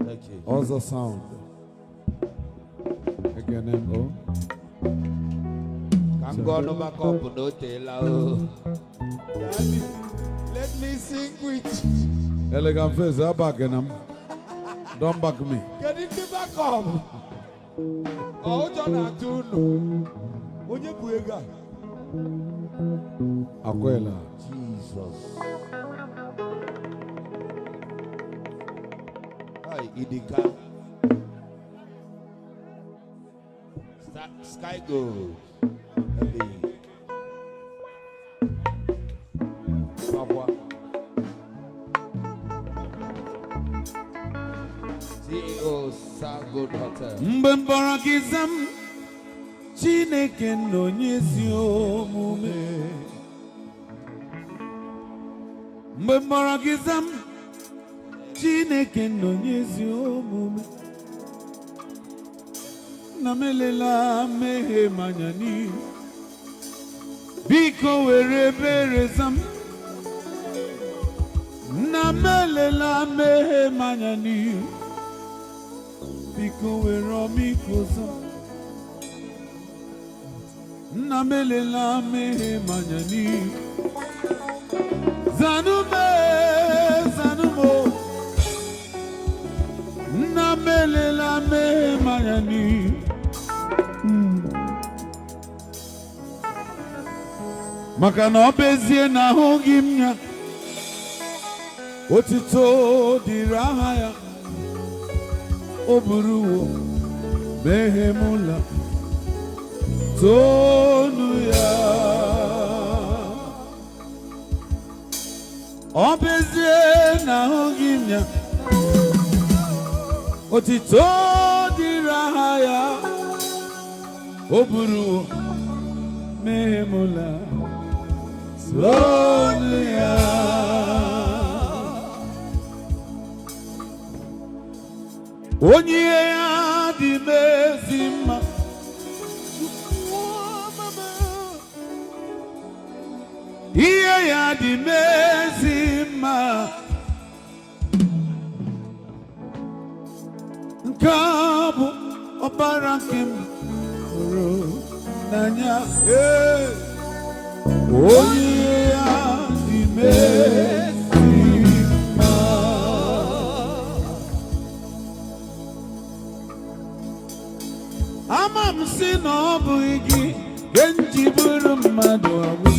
Okay. Also sound. Again, oh. I'm gonna back up no tail. Daddy, let me sing with you. Elegant face, I'm backing them. Don't back me. Get it back up. Oh, John Atuno. When you go, Aquela. Jesus. Hi, Idika. Sky goes. CEO Good Hotel. Mbembarakizam Chineke nonyezi omume. Mbembarakizam Chineke nonyezi omume. Namelela mehe manyani. Biko were berezam. Namelela mehe manyani. Biko were omikoza. Namelela mehe manyani. Zanume zanumo. Namelela mehe manyani. Makana obezie na hogi mnya. Otito dirahaya. Oburuwo mehemula tonu ya. Obezie na hogi mnya. Otito dirahaya. Oburuwo mehemula tonu ya. Onye ya di mezima. Iye ya di mezima. Nkabu obarakim nanya. Onye ya di mezima. Amam si no buigi genji buru mmadu awu.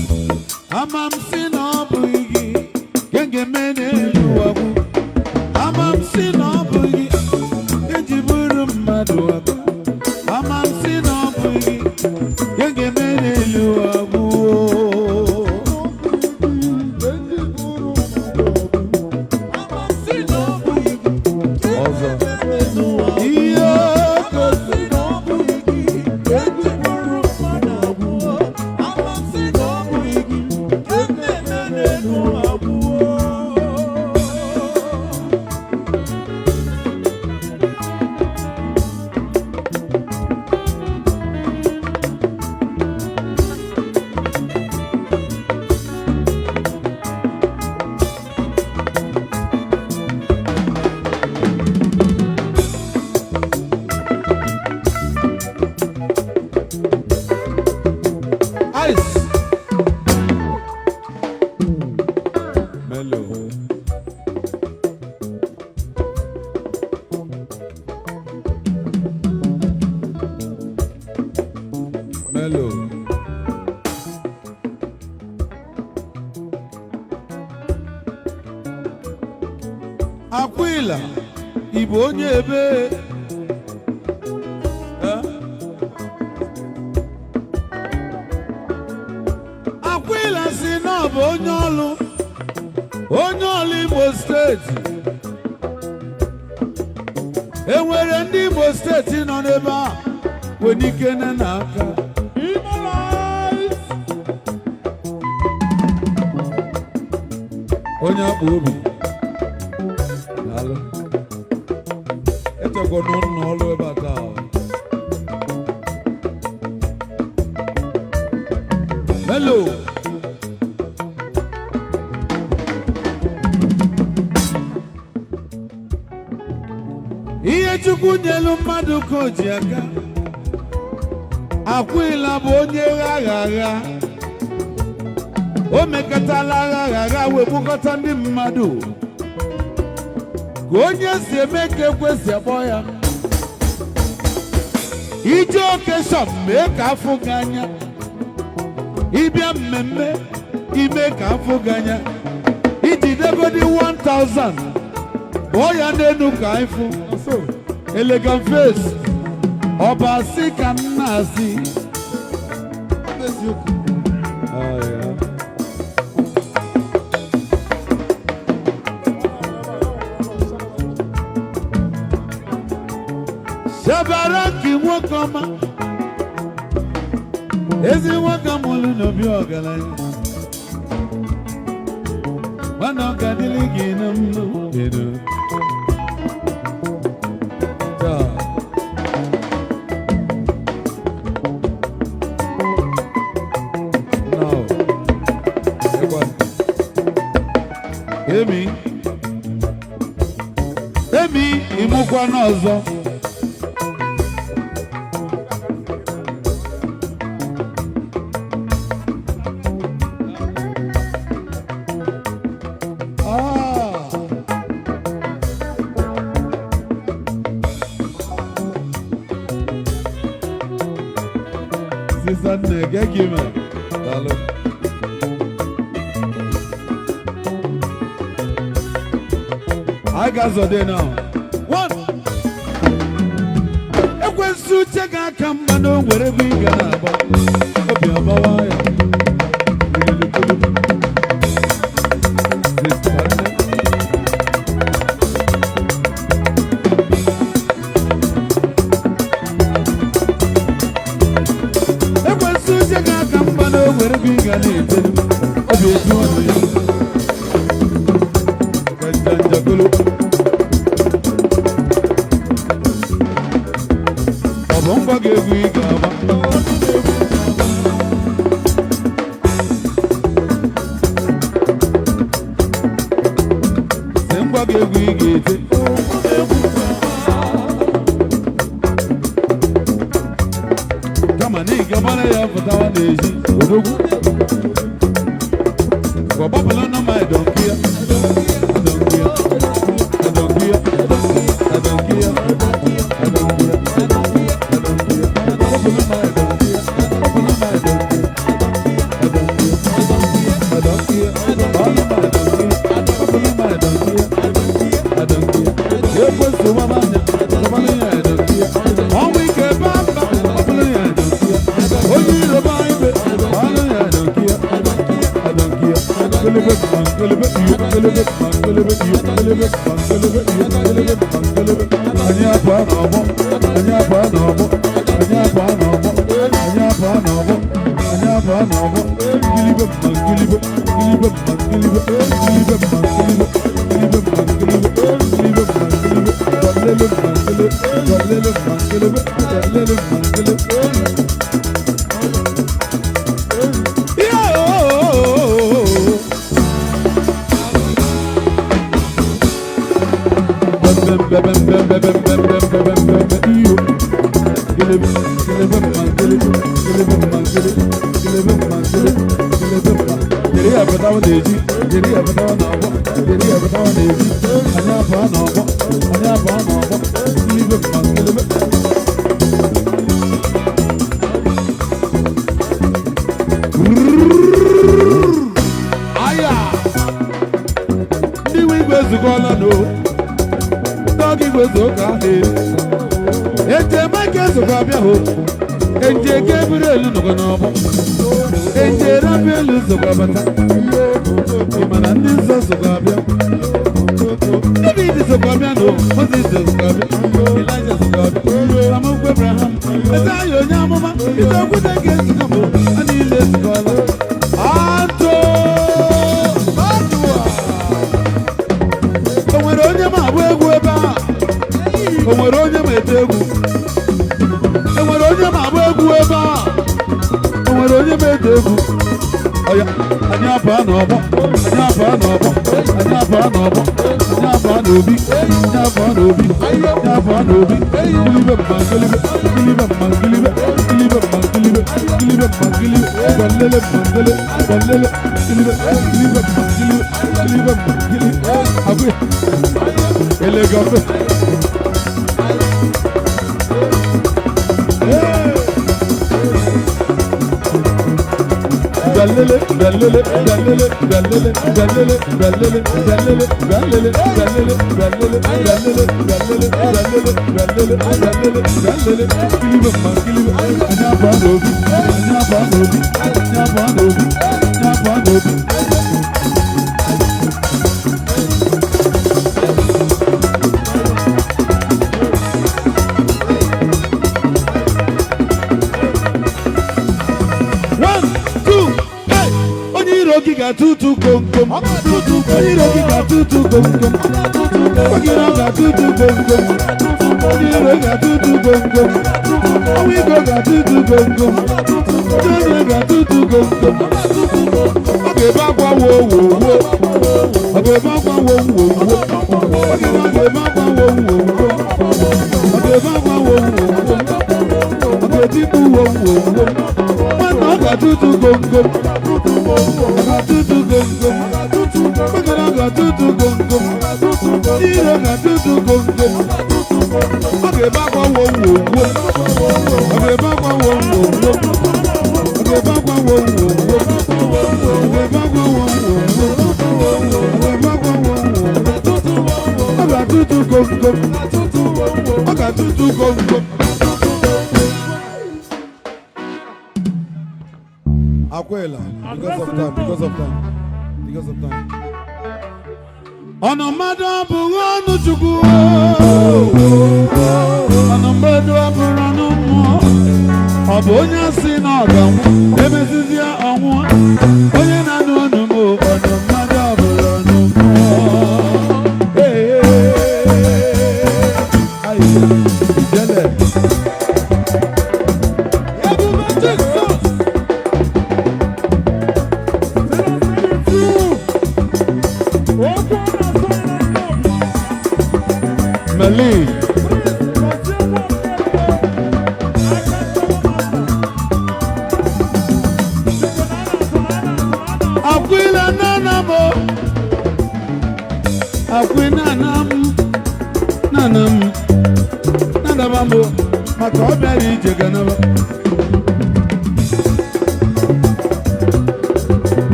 Amam si no buigi genge mene luawu. Amam si no buigi genji buru mmadu awu. Amam si no buigi genge mene luawu. Amam si no buigi genge mene luawu. Aquila Ibo onye ebe Aquila si na bụ onye ọlụ Igbo steeti. Enwere ndị Igbo steeti nọ n'ebe a wenike n'aka. Onye akpa obi Hello. Echekwa n'ọlụ ebe a taa. Hello. Chukwu nyelu mmadụ ka o ji aka Akwụla bụ onye agha o mekọtala agha wee bukọta ndị mmadụ ka onye si eme ka ekwesị akpọ ya ije okeshọn mee ka afọ gị anya ịbịa mmemme ime ka afọ gị anya ijidegodi 1000 kpọọ ya n'elu ka ịfụ elegant face ọba asị ka nna asị Shabara ki nwoke ọma ezi nwoke mụlụ n'obi ọgaranya nwana ọgadịlị gị na mma edo Emi imụkwa n'ọzọ Sister Nege Gime Hello I got Zode now. One. Ekwensu chega kambano wherever you gonna go. Obi abawaya. Ekwensu chega kambano wherever you gonna go. Obi abawaya. Kanjangolo. Bongo gewi gaba Semba gewi gete Kama ni gabana ya fatawa neji odogu Kwa babala no my don't care Nyabanobi, Nyabanobi, Nyabanobi, Gilibe Mangilibe, Gilibe Mangilibe, Gilibe Mangilibe, Gilibe Mangilibe, Galele Mangele, Galele, Gilibe Mangilibe, Gilibe Mangilibe, Abu, Elegabe. Galele, galele, galele, galele, galele, galele, galele, galele, galele, galele, galele, galele, galele, galele, galele, Gilibe Mangilibe, Nyabanobi, Nyabanobi, Nyabanobi, Nyabanobi. Tutu kom kom, tutu koyiro ga tutu kom kom, koyiro ga tutu kom kom, koyiro ga tutu kom kom, awigo ga tutu kom kom, koyiro ga tutu kom kom. Oge ba gwa wo wo wo, oge ba gwa wo wo wo, oge ba gwa wo wo wo, oge ba gwa wo wo wo, oge tipu wo wo wo. Mano ga tutu kom kom. Tutu gom gom, bagara ga tutu gom gom, iro ga tutu gom gom. Oge bagwa wo wo wo, oge bagwa wo wo wo, oge bagwa wo wo wo, oge bagwa wo wo wo, oge bagwa wo wo wo. Oga tutu gom gom, oga tutu gom gom. Akwela, because of time, because of time, because of time. Onomado aburo chukwu, onomado aburo numu, obonya si na ogamu, emezizia onwu, onye na nu numu, onomado aburo numu. Hey, ayi, jele.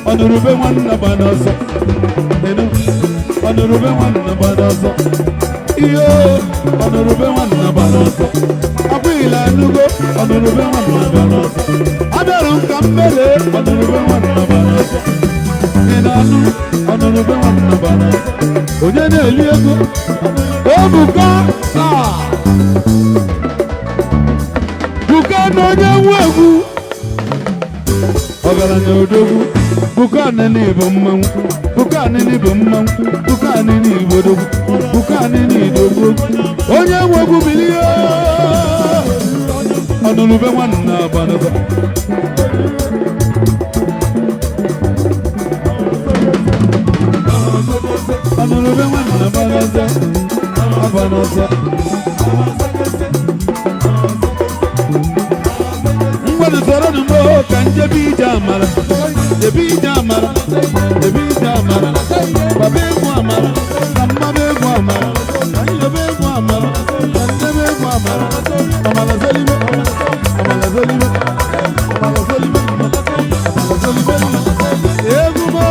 Honorable one Nabanazo, Honorable one Nabanazo, Yo, Honorable one Nabanazo, Abila Nugo, Honorable one Nabanazo, Adarum Campbell, Honorable one Nabanazo, Inanu, Honorable one Nabanazo, Ojane Eliago, Obuka, Buka no Yawu, Ogalanya Odogu. Bukani ni bumman, bukani ni bumman, bukani ni bodogu, bukani ni dogu. Onye wogu biliyo, Honorable one Nabanazo. Honorable one Nabanazo, Nabanazo. Ngwanu soro numo kanje bijamala. Debi jamara, babe guamara, amabe guamara, ayobe guamara, andebe guamara, amala zalime, amala zalime, amala zalime, amala zalime, egumo.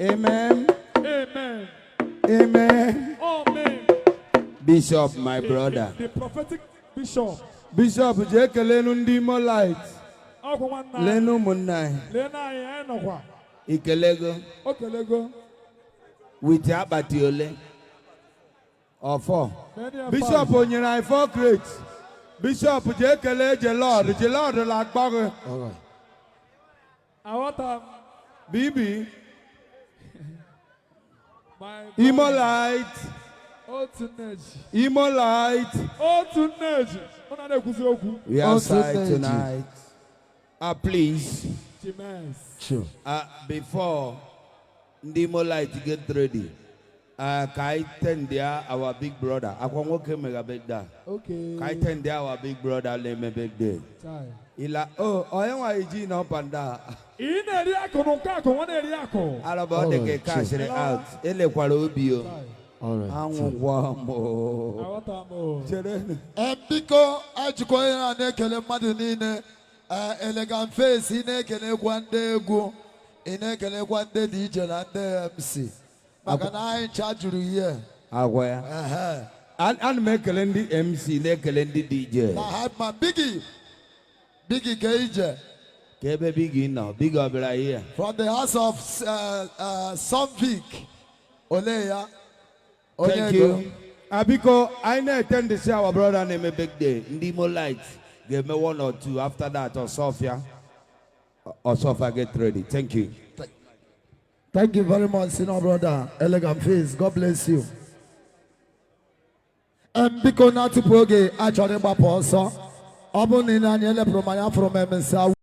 Amen. Amen. Amen. Amen. Bishop, my brother. The prophetic bishop. Bishop je kelenu ndị Imo Light. Lenu munai. Lena ya enokwa. Ikelego. Okelego. With abati ole. Or 4. Bishop onyere anyị 4 crates. Bishop je kele Jelord la gbaghe. Alright. Awata. Bibi. Imo Light. Imo Light. We are outside tonight. Please. Sure. Before Imo Light get ready, Kai tend there our big brother. Okay. Kai tend there our big brother. Let me beg there. Ila oyanwa iji na panda. All about the cash out. Ele kwara obio. Biko ajikwa ya na-ekele mmadụ niile elegant face ị na-ekelekwa ndị egwu ị na-ekelekwa ndị DJ na ndị MC maka na anyị ncha juru ihe agwa ya ana m ekele ndị MC na-ekele ndị DJ na Hypeman Biggie ka ije ka ebe Biggie nọ Biggie ọbịara ihe from the house of Somvik ole ya. Thank you. Abiko, I know attend to see our brother name a big day. Imo Light give me 1 or 2 after that, or Sophia get ready. Thank you. Thank you very much, senior brother. Elegant face. God bless you. Biko na tupu oge achọrọ ịgbapụ ọsọ ọ bụ na ị na-anya ele from MSA